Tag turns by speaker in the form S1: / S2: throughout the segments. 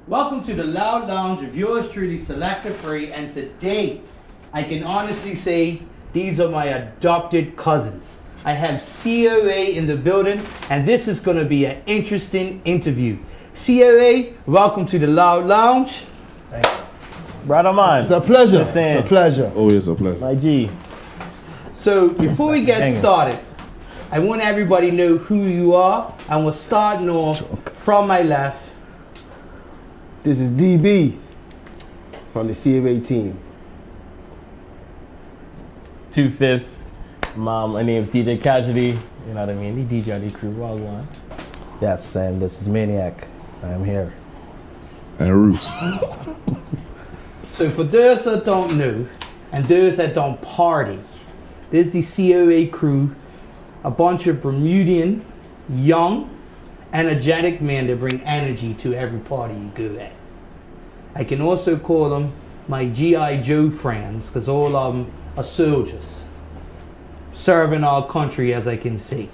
S1: Welcome to the Loud Lounge of yours truly, Selector Free, and today I can honestly say these are my adopted cousins. I have COA in the building, and this is going to be an interesting interview. COA, welcome to the Loud Lounge.
S2: Thank you. Right on mine.
S3: It's a pleasure. It's a pleasure.
S4: Oh, it's a pleasure.
S2: My G.
S1: So before we get started, I want everybody to know who you are, and we're starting off from my left.
S3: This is DB from the COA team.
S2: 2/5. My name's DJ Casualty. You know what I mean? The DJ on the crew. Wrong one.
S5: Yes, and this is Maniac. I am here.
S4: And Roots.
S1: So for those that don't know, and those that don't party, this is the COA crew, a bunch of Bermudian, young, energetic men that bring energy to every party you go at. I can also call them my G.I. Joe friends, because all of them are soldiers, serving our country, as I can see.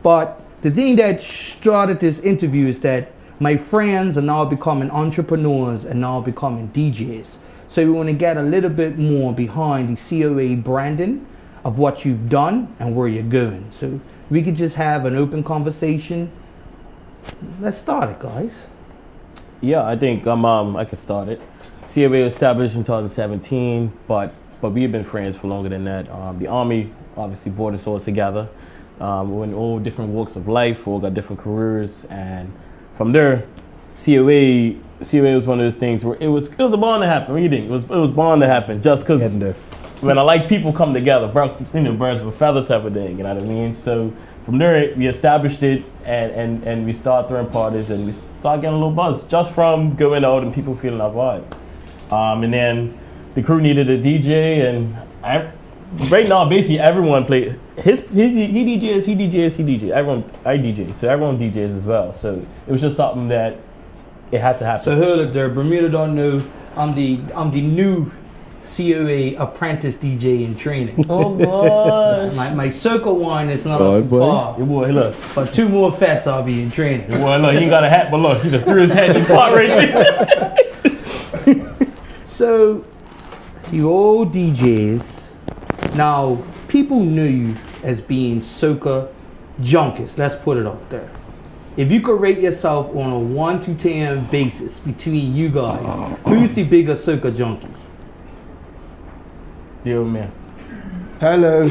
S1: But the thing that started this interview is that my friends are now becoming entrepreneurs and now becoming DJs. So we want to get a little bit more behind the COA branding of what you've done and where you're going. So we could just have an open conversation. Let's start it, guys.
S2: Yeah, I think I can start it. COA was established in 2017, but we've been friends for longer than that. The Army obviously brought us all together. We're in all different walks of life, all got different careers, and from there, COA was one of those things where it was a bond to happen. What do you think? It was bound to happen just because when I like people come together, birds with feather type of thing. You know what I mean? So from there, we established it, and we started throwing parties, and we started getting a little buzz just from going out and people feeling our vibe. And then the crew needed a DJ, and right now, basically everyone played. He DJs. Everyone, I DJ, so everyone DJs as well. So it was just something that it had to happen.
S1: So hold it there, Bermuda don't know. I'm the new COA apprentice DJ in training.
S2: Oh gosh.
S1: my circle wine is not up to par.
S2: Your boy, look.
S1: But 2 more fats, I'll be in training.
S2: Your boy, look, he ain't got a hat, but look, he just threw his head in the pot right there.
S1: So, you all DJs. Now, people knew you as being soca junkies. Let's put it out there. If you could rate yourself on a 1 to 10 basis between you guys, who's the bigger soca junkie?
S2: Yo, man.
S3: Hello.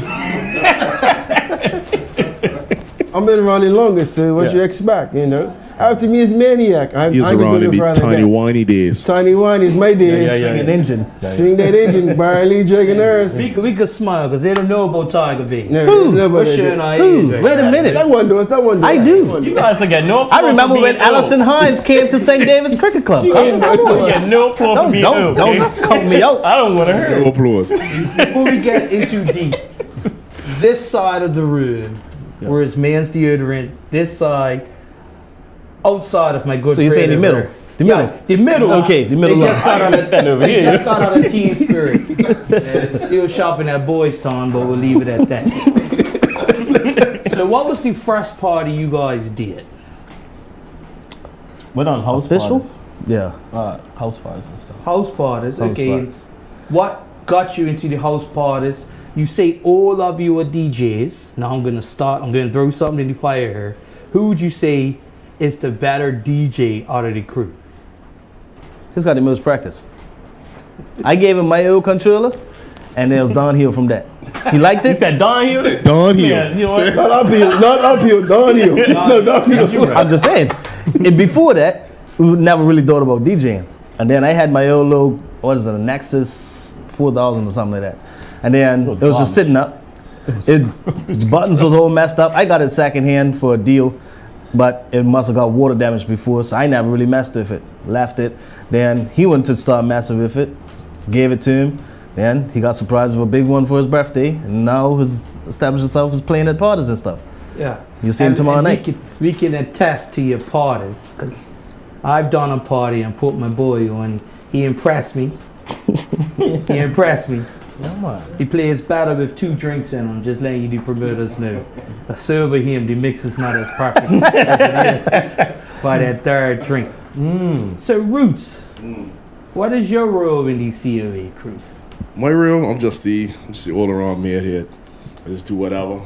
S3: I've been around the longest, so what you expect, you know? After me is Maniac.
S4: He's around in the tiny whiny days.
S3: Tiny whiny is my days.
S5: Swing an engine.
S3: Swing that engine, Brian Lee, Dragon Earth.
S1: We could smile because they don't know about Tiger B.
S3: We're
S1: showing our
S5: Who?
S1: age right
S5: Wait a
S1: now.
S5: minute.
S3: That one does.
S5: I do.
S2: You guys will get no applause.
S5: I remember
S2: for
S5: when
S2: being ill.
S5: Allison Hines came to St. David's Cricket Club.
S2: You get no applause for being ill.
S5: Don't count me out.
S2: I don't want to hear
S4: No
S2: it.
S4: applause.
S1: Before we get into deep, this side of the room, where it's man's deodorant, this side, outside of my good
S5: So you're
S1: friend
S5: saying the
S1: over
S5: middle?
S1: there.
S5: The middle?
S1: Yeah, the middle.
S5: Okay, the middle.
S1: They just got out of,
S2: Stand over
S1: they
S2: here.
S1: just got out of Teen Spirit. It's still shopping at Boys Town, but we'll leave it at that. So what was the first party you guys did?
S2: We're on house
S5: Official?
S2: parties.
S5: Yeah.
S2: House parties and stuff.
S1: House parties,
S5: House
S1: okay.
S5: parties.
S1: What got you into the house parties? You say all of you are DJs. Now I'm gonna throw something in the fire here. Who would you say is the better DJ out of the crew?
S5: He's got the most practice. I gave him my old controller, and it was downhill from that. He liked
S2: You
S5: it.
S2: said Don here?
S4: Don here.
S2: Yeah, you know what?
S3: Not uphill, downhill. No, downhill.
S5: I'm just saying. And before that, we never really thought about DJing. And then I had my old little, what is it, a Nexus 4000 or something like that. And then it was just sitting up. Its buttons was all messed up. I got it secondhand for a deal, but it must have got water damage before, so I never really messed with it. Left it. Then he went to start messing with it. Gave it to him. Then he got surprised with a big one for his birthday, and now he's established himself as playing at parties and stuff.
S1: Yeah.
S5: You see him tomorrow night.
S1: We can attest to your parties, because I've done a party and put my boy on. He impressed me. He impressed me. He plays better with 2 drinks in him, just letting you the promoters know. A sober him, the mix is not as perfect as it is by that 3rd drink. So Roots, what is your role in the COA crew?
S4: My real, I'm just the all around mate here. I just do whatever.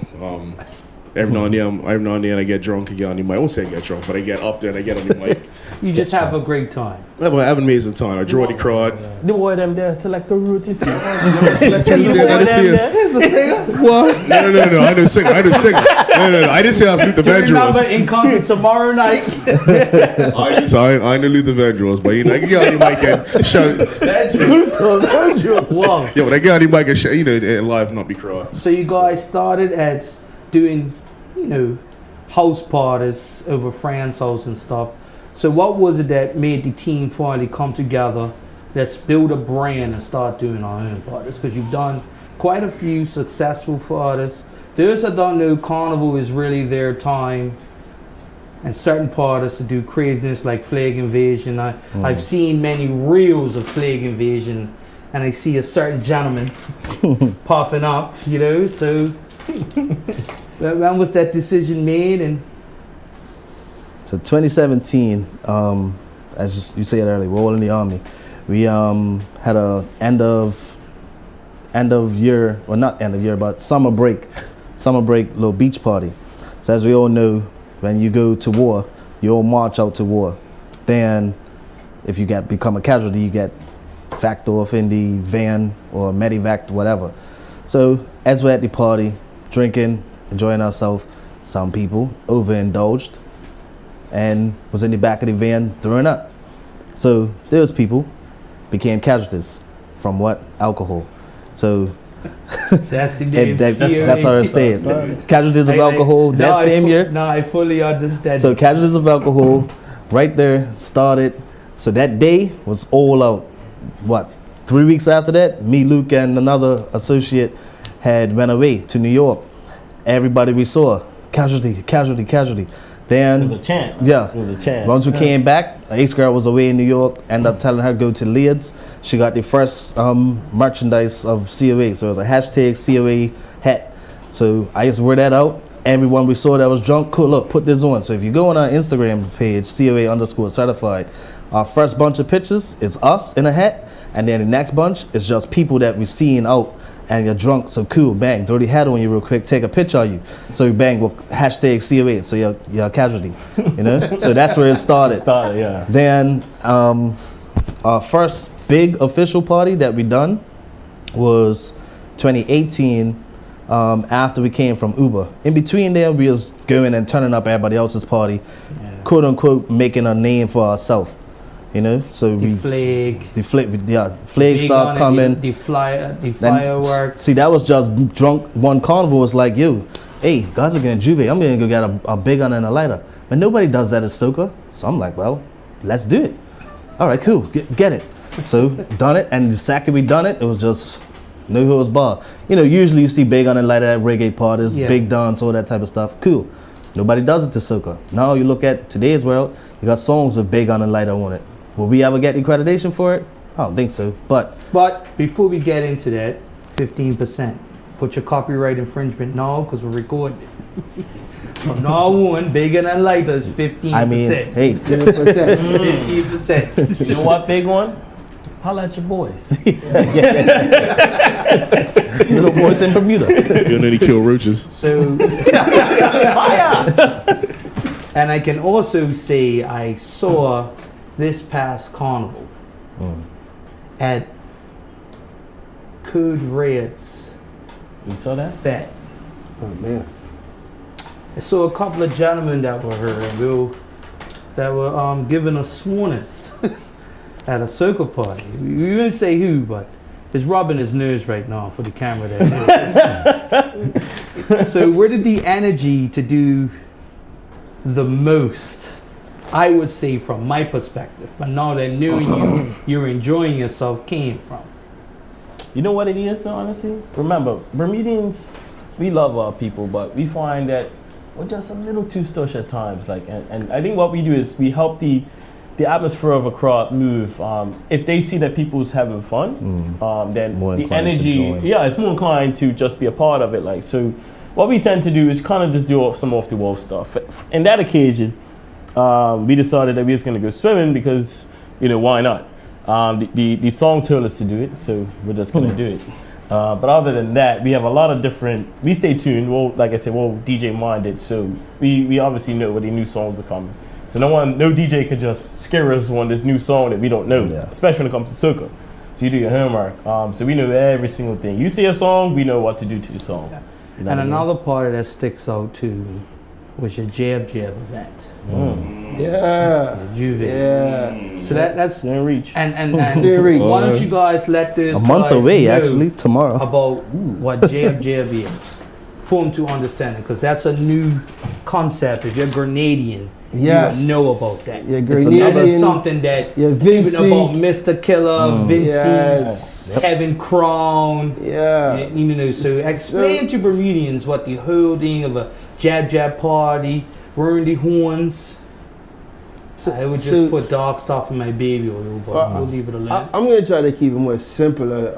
S4: Every now and then I get drunk again on the mic. I won't say I get drunk, but I get up there and I get on the mic.
S1: You just have a great time.
S4: I have an amazing time. I draw the crowd.
S2: The boy them there, select the roots, you see.
S4: Select the roots there, what? No. I didn't sing. No. I didn't say I was Luther Vandross.
S1: In concert tomorrow night.
S4: I know Luther Vandross, but I can get on the mic and shout.
S1: Wow.
S4: Yeah, but I get on the mic and shout, and live not be crowd.
S1: So you guys started at doing, house parties over friends' house and stuff. So what was it that made the team finally come together? Let's build a brand and start doing our own parties, because you've done quite a few successful parties. Those that don't know, Carnival is really their time, and certain parties to do craziness like Flag Invasion. I've seen many reels of Flag Invasion, and I see a certain gentleman popping up, so when was that decision made? And
S5: so 2017, as you said earlier, we're all in the Army. We had a end of year, well not end of year, but summer break little beach party. So as we all know, when you go to war, you all march out to war. Then if you become a casualty, you get vacked off in the van or medevaced, whatever. So as we're at the party, drinking, enjoying ourselves, some people overindulged and was in the back of the van throwing up. So those people became casualties from what? Alcohol. So
S1: that's the name.
S5: That's how it stayed. Casualties of alcohol that same year.
S1: No, I fully understand.
S5: So casualties of alcohol right there started. So that day was all out. What? 3 weeks after that, me, Luke, and another associate had went away to New York. Everybody we saw, casualty. Then
S2: It was a chant.
S5: Yeah.
S2: It was a chant.
S5: Once we came back, an ex-girl was away in New York, ended up telling her to go to Leeds. She got the first merchandise of COA. So it was a hashtag COA hat. So I just wear that out. Everyone we saw that was drunk, cool, look, put this on. So if you go on our Instagram page, COA_certified, our first bunch of pictures is us in a hat. And then the next bunch is just people that we're seeing out. And you're drunk, so cool, bang, throw the hat on you real quick, take a picture of you. So bang, well, hashtag COA, so you're a casualty, So that's where it started.
S2: Yeah.
S5: Then our first big official party that we done was 2018 after we came from Uber. In between there, we was going and turning up everybody else's party, quote unquote, making a name for ourselves. So flag started coming.
S1: The fireworks.
S5: See, that was just drunk. One carnival was like, yo, hey, guys are getting juve. I'm gonna go get a big one and a lighter. But nobody does that at Stoker. So I'm like, well, let's do it. All right, cool, get it. So done it, and the second we done it, it was just no holds bar. Usually you see big on and lighter at reggae parties, big dance, all that type of stuff. Cool. Nobody does it to Soca. Now you look at today's world, you got songs with big on and lighter on it. Will we ever get accreditation for it? I don't think so. But
S1: before we get into that, 15%. Put your copyright infringement now, because we're recording it. From now on, bigger than lighter is 15%.
S5: I mean, hey,
S1: 15%.
S2: You know what, big one? Holla at your boys.
S5: Little boys in Bermuda.
S4: You know, they kill roaches.
S1: So, fire! And I can also say I saw this past carnival at Code Red's.
S2: You saw that?
S1: Fat.
S3: Oh man.
S1: I saw a couple of gentlemen that were here that were giving us swarners at a Soca party. We won't say who, but it's rubbing his nose right now for the camera there. So where did the energy to do the most, I would say from my perspective, but now that knowing you're enjoying yourself, came from?
S2: You know what it is, honestly? Remember, Bermudians, we love our people, but we find that we're just a little too stush at times. And I think what we do is we help the atmosphere of a crowd move. If they see that people's having fun, then
S5: more
S2: the energy, it's more inclined to just be a part of it. So what we tend to do is kind of just do some off the wall stuff. In that occasion, we decided that we was gonna go swimming because, why not? The song told us to do it, so we're just gonna do it. But other than that, we have a lot of different. We stay tuned. Well, like I said, DJ minded, so we obviously know what the new songs are coming. So no DJ could just scare us on this new song that we don't know, especially when it comes to soca. So you do your homework. So we know every single thing. You see a song, we know what to do to the song.
S1: Yeah.
S2: You know
S1: And
S2: what I mean?
S1: another part that sticks out to me was your jab event.
S3: Yeah.
S1: Juve.
S3: Yeah.
S1: So that's
S2: Didn't reach.
S1: and
S3: Reach.
S1: why don't you guys let this
S5: A month
S1: guys
S5: away,
S1: know
S5: actually, tomorrow.
S1: about what jab is for them to understand it, because that's a new concept. If you're Grenadian,
S3: Yes.
S1: you know about that.
S3: Yeah,
S1: That is
S3: Grenadian.
S1: something that
S3: Yeah,
S1: even
S3: Vinci.
S1: about Mr. Killer, Vinci,
S3: Yes.
S1: Kevin Crown.
S3: Yeah.
S1: So explain to Bermudians what the holding of a jab party, wearing the horns. I would just put dark stuff in my baby oil, but we'll leave it alone.
S3: I'm going to try to keep it more simpler.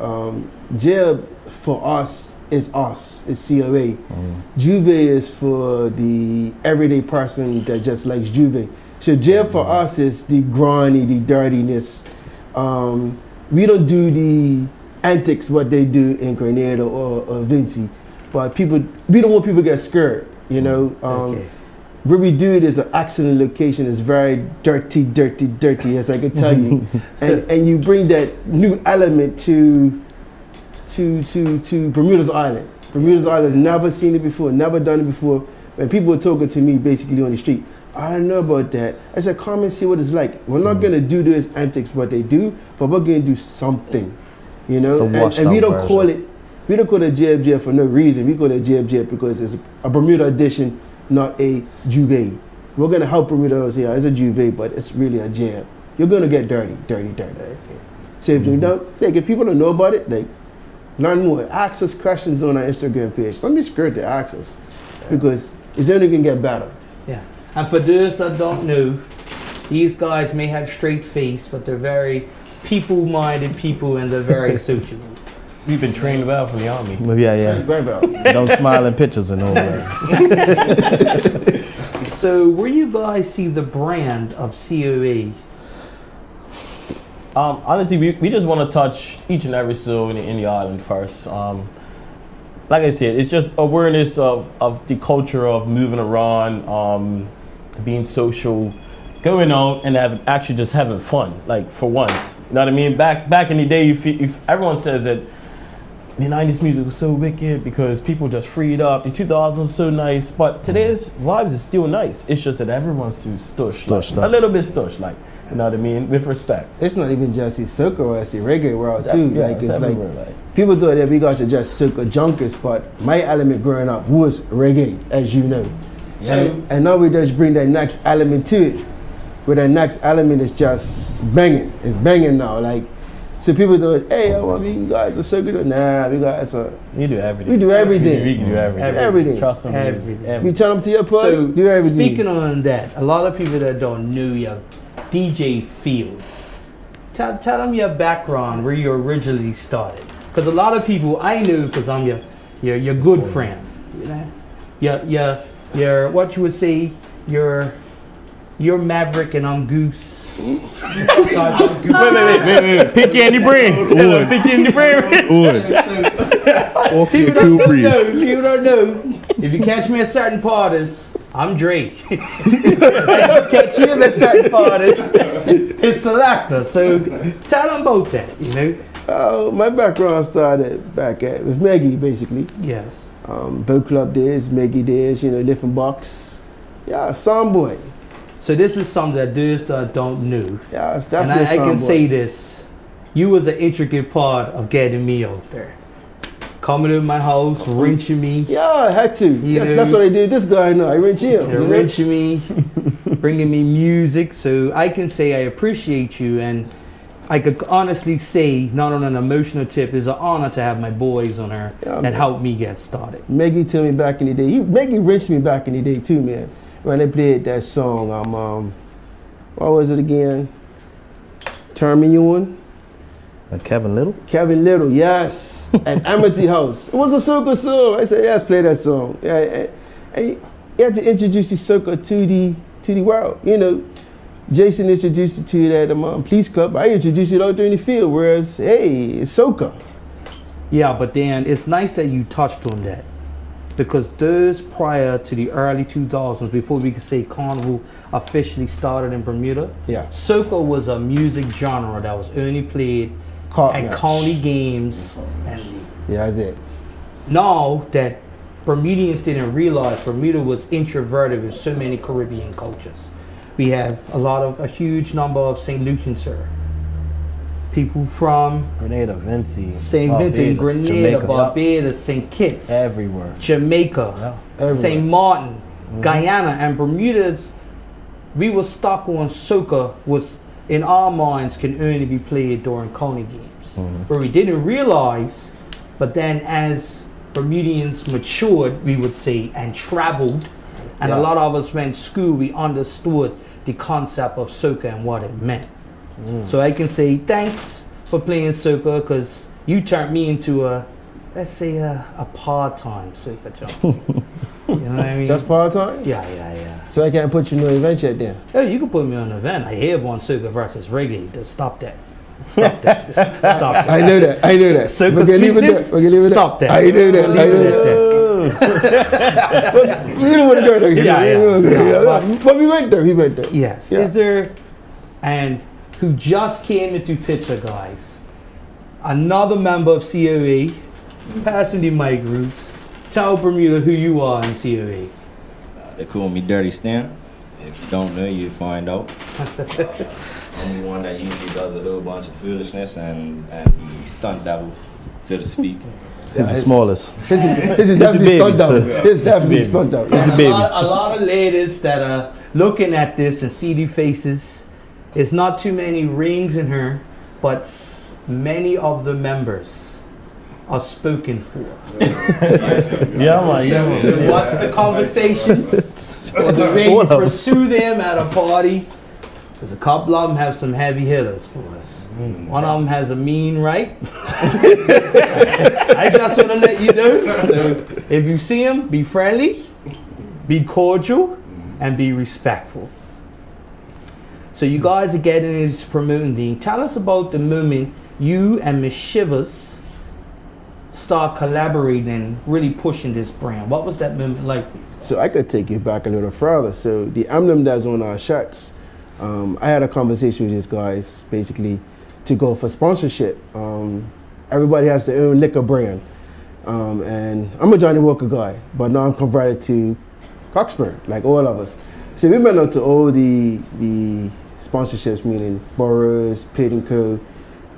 S3: Jib for us is us. It's COA. Juve is for the everyday person that just likes Juve. So Jib for us is the grimy, the dirtiness. We don't do the antics what they do in Grenada or Vinci, but we don't want people to get scared.
S1: Okay.
S3: Where we do it is an excellent location. It's very dirty, as I can tell you. and you bring that new element to Bermuda's Island. Bermuda's Island has never seen it before, never done it before. When people were talking to me basically on the street, I don't know about that. I said, come and see what it's like. We're not going to do those antics what they do, but we're going to do something, And we don't call it jab for no reason. We call it jab because it's a Bermuda edition, not a Juve. We're going to help Bermuda here. It's a Juve, but it's really a jab. You're going to get dirty. Okay. So if you don't, if people don't know about it, learn more. Ask us questions on our Instagram page. Don't be scared to ask us, because it's only going to get better.
S1: Yeah. And for those that don't know, these guys may have straight face, but they're very people-minded people, and they're very sociable.
S2: We've been trained well from the army.
S5: Yeah. Don't smile in pictures and all that.
S1: So where you guys see the brand of COA?
S2: Honestly, we just want to touch each and every soul in the island first. Like I said, it's just awareness of the culture of moving around, being social, going out and actually just having fun, like for once. You know what I mean? Back in the day, if everyone says that the 90s music was so wicked because people just freed up, the 2000s was so nice, but today's vibes is still nice. It's just that everyone's too stush, a little bit stush, you know what I mean, with respect.
S3: It's not even just the soca or it's the reggae world too.
S2: It's like
S3: people thought that we got to just soca junkies, but my element growing up was reggae, as you know. And now we just bring that next element to it. Where that next element is just banging. It's banging now. So people thought, hey, you guys are so good. Nah, we guys are.
S2: We do everything.
S3: We do everything.
S2: We can do everything.
S3: Everything.
S2: Trust me.
S1: Everything.
S3: We turn up to your party,
S1: So
S3: do everything.
S1: speaking on that, a lot of people that don't know your DJ field, tell them your background, where you originally started. Because a lot of people I know, because I'm your good friend. You're what you would say, you're Maverick and I'm Goose.
S2: Wait. Pinky in the brain. Pinky in the brain.
S1: People don't know. If you catch me at certain parties, I'm Drake. If you catch you at certain parties, it's Selector. So tell them about that,
S3: My background started with Maggie, basically.
S1: Yes.
S3: Boat Club days, Maggie days, different box. Yeah, Soundboy.
S1: So this is something that those that don't know.
S3: Yeah, it's
S1: And
S3: definitely
S1: I can
S3: Soundboy.
S1: say this. You was an intricate part of getting me out there. Coming to my house, wrenching me.
S3: Yeah, I had to. That's what I did. This guy, I wrench him.
S1: You're wrenching me, bringing me music. So I can say I appreciate you, and I could honestly say, not on an emotional tip, it's an honor to have my boys on her that helped me get started.
S3: Maggie told me back in the day. Maggie wrenched me back in the day too, man. When they played that song, what was it again? Turn Me On.
S5: Kevin Little?
S3: Kevin Little, yes. At Amity House. It was a soca song. I said, yes, play that song. Yeah, and you had to introduce the soca to the to the world. You know, Jason introduced you to that police club. I introduced you out there in the field, whereas, hey, it's soca.
S1: Yeah, but then it's nice that you touched on that, because those prior to the early 2000s, before we could say carnival officially started in Bermuda,
S3: Yeah.
S1: soca was a music genre that was only played at county games and league.
S3: Yeah, that's it.
S1: Now that Bermudians didn't realize Bermuda was introverted with so many Caribbean cultures. We have a huge number of St. Lucians here. People from
S2: Grenada, Vinci,
S1: St. Vincent,
S2: Barbados,
S1: Grenada,
S2: Jamaica.
S1: Barbados, St. Kitts,
S2: Everywhere.
S1: Jamaica,
S3: Everywhere.
S1: St. Martin, Guyana, and Bermuda's. We were stuck on soca was in our minds can only be played during county games, where we didn't realize. But then as Bermudians matured, we would say, and traveled, and a lot of us went to school, we understood the concept of soca and what it meant. So I can say thanks for playing soca, because you turned me into let's say a part-time soca jump. You know what I mean?
S3: Just part-time?
S1: Yeah.
S3: So I can't put you in no event yet then?
S1: Hey, you can put me on an event. I hear one soca versus reggae. Just stop that. Stop that. Stop that.
S3: I know that.
S1: Soca
S3: We're gonna leave it there.
S1: sweetness?
S3: We're gonna leave it there.
S1: Stop that.
S3: I know that.
S1: Leave
S3: I
S1: it
S3: know
S1: at
S3: that. We don't want to go there.
S1: Yeah.
S3: But we went there.
S1: Yes.
S3: Yeah.
S1: Is there, and who just came into picture, guys, another member of COA, passing the mic Roots. Tell Bermuda who you are in COA.
S6: They call me Dirty Stan. If you don't know, you find out. I'm the one that usually does a whole bunch of foolishness and the stunt devil, so to speak.
S5: He's the smallest.
S3: This is definitely
S5: baby,
S3: stunt double.
S5: sir.
S3: This is definitely
S5: Baby.
S3: stunt double.
S5: He's a baby.
S1: A lot of ladies that are looking at this and see the faces. It's not too many rings in her, but many of the members are spoken for.
S5: Yeah, man.
S1: So what's the conversation? Or the way you
S5: All of us.
S1: pursue them at a party? Because a couple of them have some heavy hitters, boys. One of them has a mean right. I just want to let you know. So if you see him, be friendly, be cordial, and be respectful. So you guys are getting into promoting the. Tell us about the moment you and Miss Shivers start collaborating and really pushing this brand. What was that moment like for you?
S3: So I could take you back a little further. So the emblem that's on our shirts, I had a conversation with these guys basically to go for sponsorship. Everybody has their own liquor brand. And I'm a Johnny Walker guy, but now I'm converted to Cockspur, like all of us. So we went on to all the sponsorships, meaning Boroughs, Pit & Co,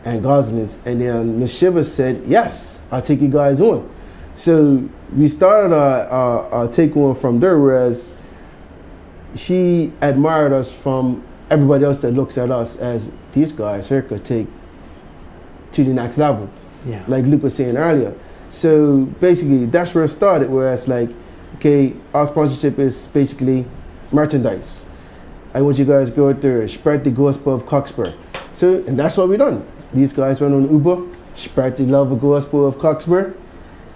S3: and Gosling's. And then Ms. Shivers said, yes, I'll take you guys on. So we started our take on from there, whereas she admired us from everybody else that looks at us as these guys here could take to the next level,
S1: Yeah.
S3: like Luke was saying earlier. So basically, that's where it started, whereas like, okay, our sponsorship is basically merchandise. I want you guys to go out there, spread the gospel of Cockspur. So, and that's what we done. These guys went on Uber, spread the love of gospel of Cockspur,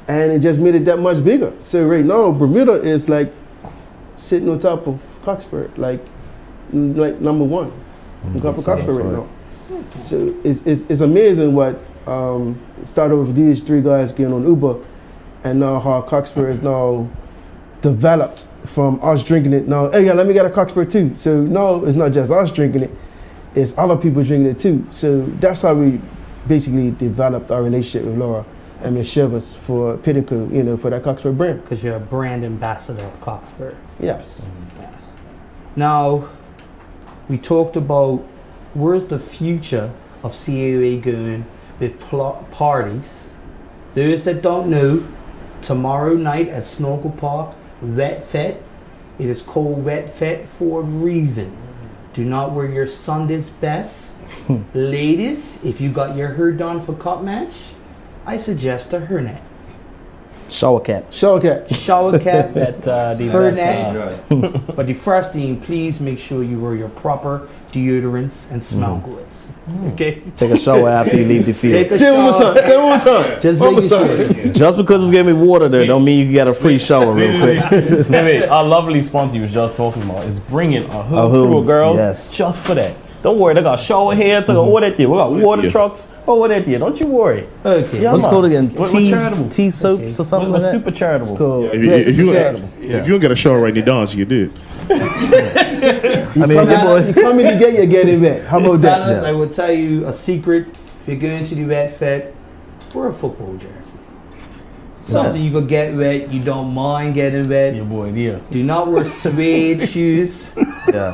S3: and it just made it that much bigger. So right now, Bermuda is like sitting on top of Cockspur, like number one. On top of Cockspur right now. So it's amazing what started with these three guys getting on Uber, and now how Cockspur is now developed from us drinking it. Now, hey, yeah, let me get a Cockspur too. So now it's not just us drinking it, it's other people drinking it too. So that's how we basically developed our relationship with Laura and Ms. Shivers for Pinnacle, you know, for that Cockspur brand.
S1: Because you're a brand ambassador of Cockspur.
S3: Yes.
S1: Yes. Now, we talked about where's the future of COA going with parties. Those that don't know, tomorrow night at Snorkel Park, Wet Fet. It is called Wet Fet for a reason. Do not wear your Sunday's best. Ladies, if you got your hair done for cup match, I suggest a hairnet.
S5: Shower cap.
S3: Shower cap.
S1: shower cap,
S2: That the
S1: Heard
S2: best,
S1: that? but the first thing, please make sure you wear your proper deodorants and smell goods. Okay?
S5: Take a shower after you leave the field.
S1: Take a
S3: Say it one more
S1: shower.
S3: time. Say it one more time.
S1: Just
S3: One more
S1: making
S3: time.
S1: sure.
S5: Just because it's giving me water there, don't mean you can get a free shower real quick.
S2: Wait, our lovely sponsor you was just talking about is bringing a whole
S5: A
S2: crew
S5: whole-
S2: of girls
S5: yes.
S2: just for that. Don't worry, they got shower heads, they got all that there. We got water trucks, all that there. Don't you worry.
S1: Okay.
S2: Yeah,
S5: What's it
S2: man.
S5: called again?
S2: We're charitable.
S5: Tea soaps or something
S2: We're
S5: like that?
S2: super charitable.
S3: Cool.
S4: If you don't get a shower right in your dance, you do it.
S5: I mean,
S1: come
S5: them
S1: out-
S5: boys.
S3: You come in to get, you get it back. How about that?
S1: Fellas, I will tell you a secret. If you're going to the wet fed, wear a football jersey. Something you could get wet, you don't mind getting wet.
S2: Your boy there.
S1: Do not wear suede shoes.
S5: Yeah.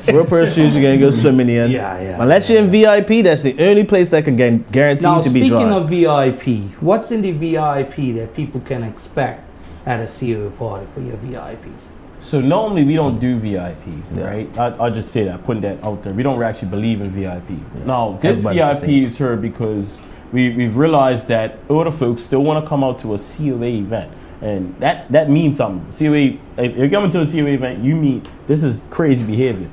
S5: Real pair of shoes, you can't go swimming in.
S1: Yeah.
S5: Unless you're in VIP, that's the only place that can guarantee
S1: Now,
S5: you to be
S1: speaking
S5: dry.
S1: of VIP, what's in the VIP that people can expect at a COA party for your VIP?
S2: So normally we don't do VIP,
S5: Yeah.
S2: right? I'll just say that, putting that out there. We don't actually believe in VIP. Now, this
S5: Everybody's the
S2: VIP is here because we've realized that older folks still want to come out to a COA event. And that means something. COA, if you're coming to a COA event, you mean this is crazy behavior.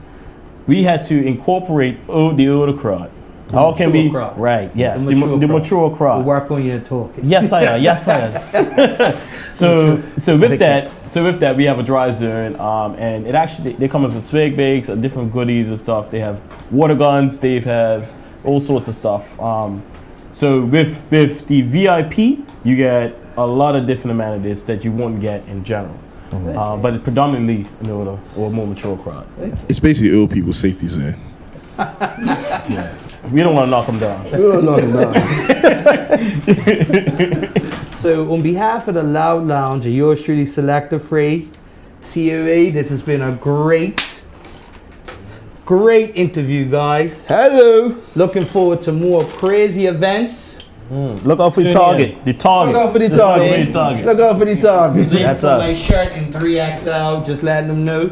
S2: We had to incorporate the older crowd. How can we?
S1: mature crowd.
S2: Right, yes,
S1: The mature
S2: the
S1: crowd.
S2: mature crowd.
S1: We'll work on your talking.
S2: Yes, I am. Yes, I am. so with that, we have a dry zone, and it actually they come with swag bags, different goodies and stuff. They have water guns. They have all sorts of stuff. So with the VIP, you get a lot of different amenities that you wouldn't get in general. But it's predominantly an older or more mature crowd.
S4: It's basically old people's safety zone.
S2: We don't want to knock them down.
S3: We don't knock him down.
S1: So, on behalf of the Loud Lounge and yours truly, Selector Free, COA, this has been a great interview, guys.
S3: Hello.
S1: Looking forward to more crazy events.
S5: Look out for the target. The target.
S3: Look out for the
S2: Look out for
S3: target.
S2: the target.
S3: Look out for the target.
S1: Link
S5: That's
S1: for
S5: us.
S1: my shirt in 3XL, just letting them know.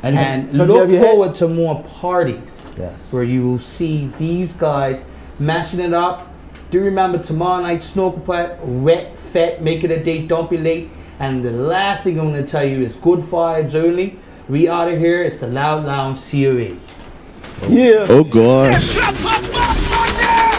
S1: And
S3: Don't you
S1: look
S3: have your hat?
S1: forward to more parties
S5: Yes.
S1: where you will see these guys mashing it up. Do remember tomorrow night, Snorkel Putt, wet, fat, make it a date, don't be late. And the last thing I'm going to tell you is good vibes only. We out of here. It's the Loud Lounge COA.
S3: Yeah.
S4: Oh gosh.
S7: Jump up, up, on there!